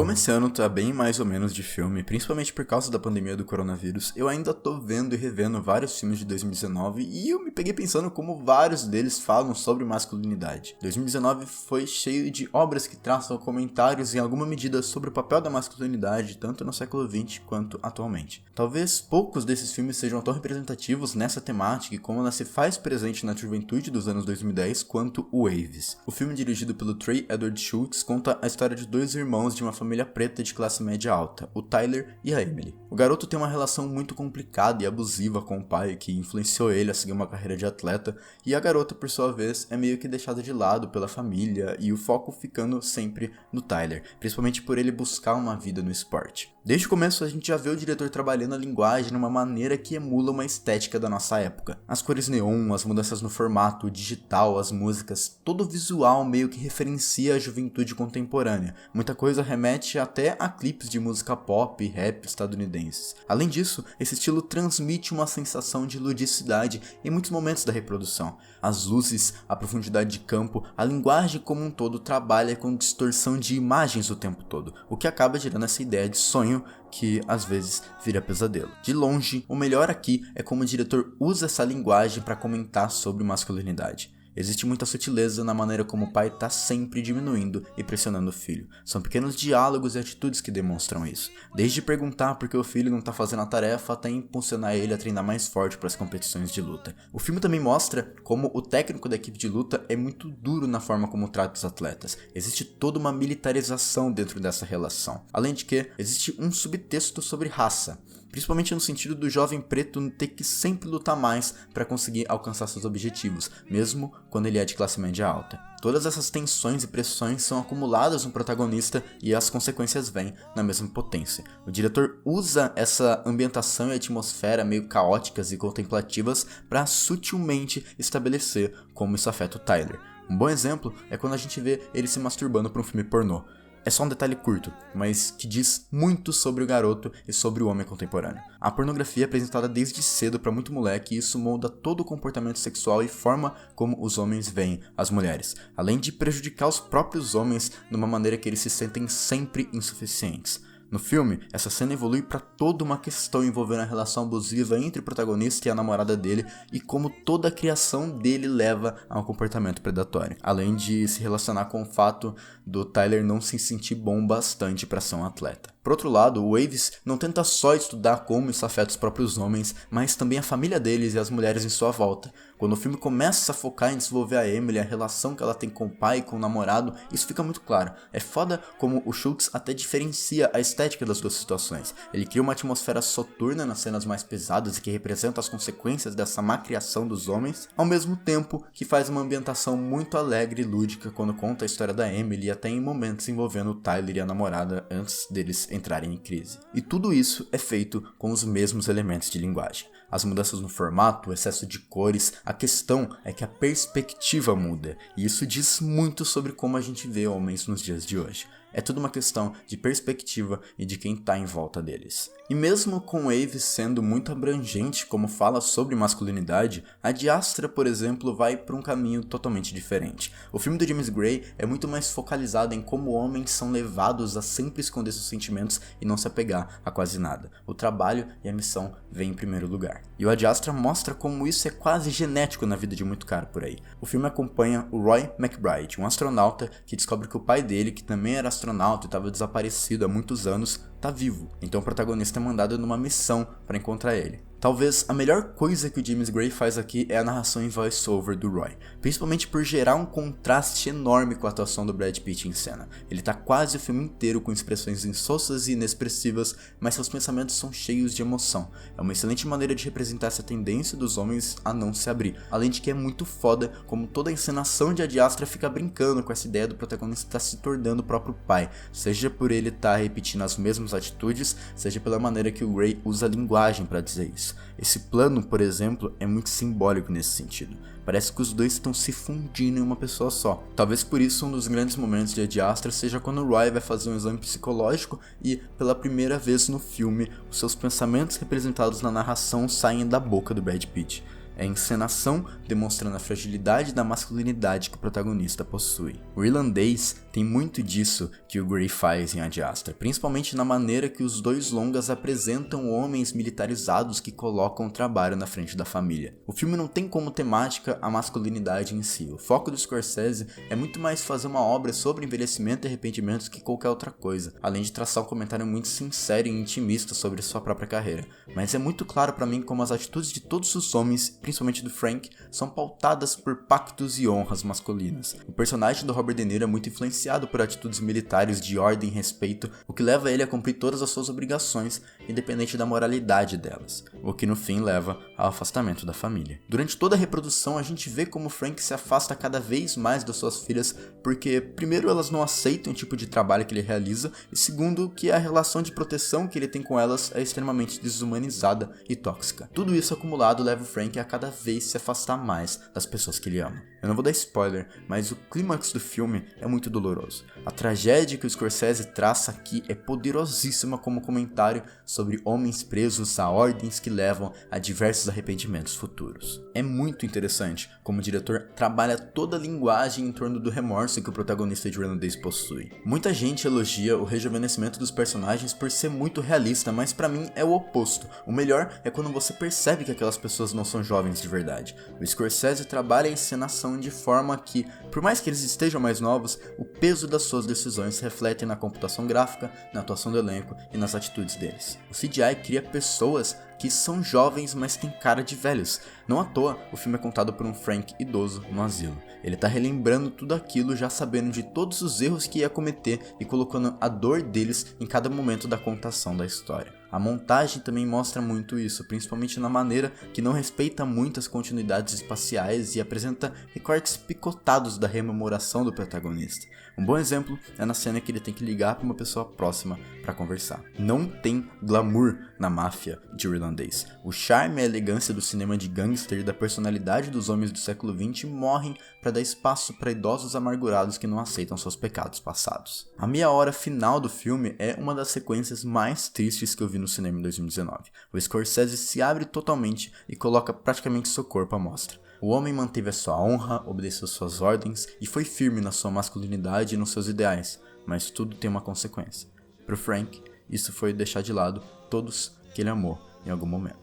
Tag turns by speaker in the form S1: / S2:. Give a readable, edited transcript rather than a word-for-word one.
S1: como esse ano tá bem mais ou menos de filme, principalmente por causa da pandemia do coronavírus, eu ainda tô vendo e revendo vários filmes de 2019 e eu me peguei pensando como vários deles falam sobre masculinidade. 2019 foi cheio de obras que traçam comentários em alguma medida sobre o papel da masculinidade, tanto no século XX quanto atualmente. Talvez poucos desses filmes sejam tão representativos nessa temática e como ela se faz presente na juventude dos anos 2010 quanto o Waves. O filme, dirigido pelo Trey Edward Shults, conta a história de dois irmãos de uma família preta de classe média alta, o Tyler e a Emily. O garoto tem uma relação muito complicada e abusiva com o pai, que influenciou ele a seguir uma carreira de atleta, e a garota, por sua vez, é meio que deixada de lado pela família, e o foco ficando sempre no Tyler, principalmente por ele buscar uma vida no esporte. Desde o começo a gente já vê o diretor trabalhando a linguagem numa maneira que emula uma estética da nossa época. As cores neon, as mudanças no formato, o digital, as músicas, todo o visual meio que referencia a juventude contemporânea. Muita coisa remete até a clipes de música pop e rap estadunidenses. Além disso, esse estilo transmite uma sensação de ludicidade em muitos momentos da reprodução. As luzes, a profundidade de campo, a linguagem como um todo trabalha com distorção de imagens o tempo todo, o que acaba gerando essa ideia de sonho que às vezes vira pesadelo. De longe, o melhor aqui é como o diretor usa essa linguagem para comentar sobre masculinidade. Existe muita sutileza na maneira como o pai está sempre diminuindo e pressionando o filho. São pequenos diálogos e atitudes que demonstram isso. Desde perguntar por que o filho não está fazendo a tarefa até impulsionar ele a treinar mais forte para as competições de luta. O filme também mostra como o técnico da equipe de luta é muito duro na forma como trata os atletas. Existe toda uma militarização dentro dessa relação. Além de que, existe um subtexto sobre raça. Principalmente no sentido do jovem preto ter que sempre lutar mais para conseguir alcançar seus objetivos, mesmo quando ele é de classe média alta. Todas essas tensões e pressões são acumuladas no protagonista e as consequências vêm na mesma potência. O diretor usa essa ambientação e atmosfera meio caóticas e contemplativas para sutilmente estabelecer como isso afeta o Tyler. Um bom exemplo é quando a gente vê ele se masturbando para um filme pornô. É só um detalhe curto, mas que diz muito sobre o garoto e sobre o homem contemporâneo. A pornografia é apresentada desde cedo para muito moleque e isso molda todo o comportamento sexual e forma como os homens veem as mulheres, além de prejudicar os próprios homens de uma maneira que eles se sentem sempre insuficientes. No filme, essa cena evolui para toda uma questão envolvendo a relação abusiva entre o protagonista e a namorada dele e como toda a criação dele leva a um comportamento predatório, além de se relacionar com o fato do Tyler não se sentir bom bastante para ser um atleta. Por outro lado, o Waves não tenta só estudar como isso afeta os próprios homens, mas também a família deles e as mulheres em sua volta. Quando o filme começa a focar em desenvolver a Emily, a relação que ela tem com o pai e com o namorado, isso fica muito claro. É foda como o Shults até diferencia a estética das duas situações. Ele cria uma atmosfera soturna nas cenas mais pesadas e que representa as consequências dessa má criação dos homens, ao mesmo tempo que faz uma ambientação muito alegre e lúdica quando conta a história da Emily e até em momentos envolvendo o Tyler e a namorada antes deles entrarem em crise. E tudo isso é feito com os mesmos elementos de linguagem. As mudanças no formato, o excesso de cores, a questão é que a perspectiva muda, e isso diz muito sobre como a gente vê homens nos dias de hoje. É tudo uma questão de perspectiva e de quem está em volta deles. E mesmo com Waves sendo muito abrangente como fala sobre masculinidade, a Ad Astra, por exemplo, vai para um caminho totalmente diferente. O filme do James Gray é muito mais focalizado em como homens são levados a sempre esconder seus sentimentos e não se apegar a quase nada. O trabalho e a missão vêm em primeiro lugar. E o Ad Astra mostra como isso é quase genético na vida de muito cara por aí. O filme acompanha o Roy McBride, um astronauta que descobre que o pai dele, que também era astronauta e estava desaparecido há muitos anos, tá vivo. Então o protagonista é mandado numa missão para encontrar ele. Talvez a melhor coisa que o James Gray faz aqui é a narração em voice-over do Roy, principalmente por gerar um contraste enorme com a atuação do Brad Pitt em cena. Ele tá quase o filme inteiro com expressões insossas e inexpressivas, mas seus pensamentos são cheios de emoção. É uma excelente maneira de representar essa tendência dos homens a não se abrir, além de que é muito foda como toda a encenação de Ad Astra fica brincando com essa ideia do protagonista estar se tornando o próprio pai, seja por ele estar repetindo as mesmas atitudes, seja pela maneira que o Gray usa a linguagem para dizer isso. Esse plano, por exemplo, é muito simbólico nesse sentido. Parece que os dois estão se fundindo em uma pessoa só. Talvez por isso um dos grandes momentos de Ad Astra seja quando o Roy vai fazer um exame psicológico e, pela primeira vez no filme, os seus pensamentos representados na narração saem da boca do Brad Pitt. é a encenação demonstrando a fragilidade da masculinidade que o protagonista possui. O irlandês tem muito disso que o Gray faz em Ad Astra, principalmente na maneira que os dois longas apresentam homens militarizados que colocam o trabalho na frente da família. O filme não tem como temática a masculinidade em si. O foco do Scorsese é muito mais fazer uma obra sobre envelhecimento e arrependimentos que qualquer outra coisa, além de traçar um comentário muito sincero e intimista sobre sua própria carreira. Mas é muito claro pra mim como as atitudes de todos os homens, principalmente do Frank, são pautadas por pactos e honras masculinas. O personagem do Robert De Niro é muito influenciado por atitudes militares de ordem e respeito, o que leva ele a cumprir todas as suas obrigações, independente da moralidade delas, o que no fim leva ao afastamento da família. Durante toda a reprodução, a gente vê como Frank se afasta cada vez mais das suas filhas, porque primeiro elas não aceitam o tipo de trabalho que ele realiza, e segundo que a relação de proteção que ele tem com elas é extremamente desumanizada e tóxica. Tudo isso acumulado leva o Frank a cada vez se afastar mais das pessoas que ele ama. Eu não vou dar spoiler, mas o clímax do filme é muito doloroso. A tragédia que o Scorsese traça aqui é poderosíssima como comentário sobre homens presos a ordens que levam a diversos arrependimentos futuros. É muito interessante como o diretor trabalha toda a linguagem em torno do remorso que o protagonista de Irlandês possui. Muita gente elogia o rejuvenescimento dos personagens por ser muito realista, mas pra mim é o oposto. O melhor é quando você percebe que aquelas pessoas não são jovens de verdade. O Scorsese trabalha a encenação de forma que, por mais que eles estejam mais novos, o peso das suas decisões se reflete na computação gráfica, na atuação do elenco e nas atitudes deles. O CGI cria pessoas que são jovens, mas têm cara de velhos. Não à toa, o filme é contado por um Frank idoso no asilo. Ele tá relembrando tudo aquilo já sabendo de todos os erros que ia cometer e colocando a dor deles em cada momento da contação da história. A montagem também mostra muito isso, principalmente na maneira que não respeita muito as continuidades espaciais e apresenta recortes picotados da rememoração do protagonista. Um bom exemplo é na cena que ele tem que ligar para uma pessoa próxima para conversar. Não tem glamour na máfia de Irlandês. O charme e a elegância do cinema de gangster e da personalidade dos homens do século XX morrem para dar espaço para idosos amargurados que não aceitam seus pecados passados. A meia hora final do filme é uma das sequências mais tristes que eu vi no cinema em 2019. O Scorsese se abre totalmente e coloca praticamente seu corpo à mostra. O homem manteve a sua honra, obedeceu suas ordens e foi firme na sua masculinidade e nos seus ideais, mas tudo tem uma consequência. Para Frank, isso foi deixar de lado todos que ele amou em algum momento.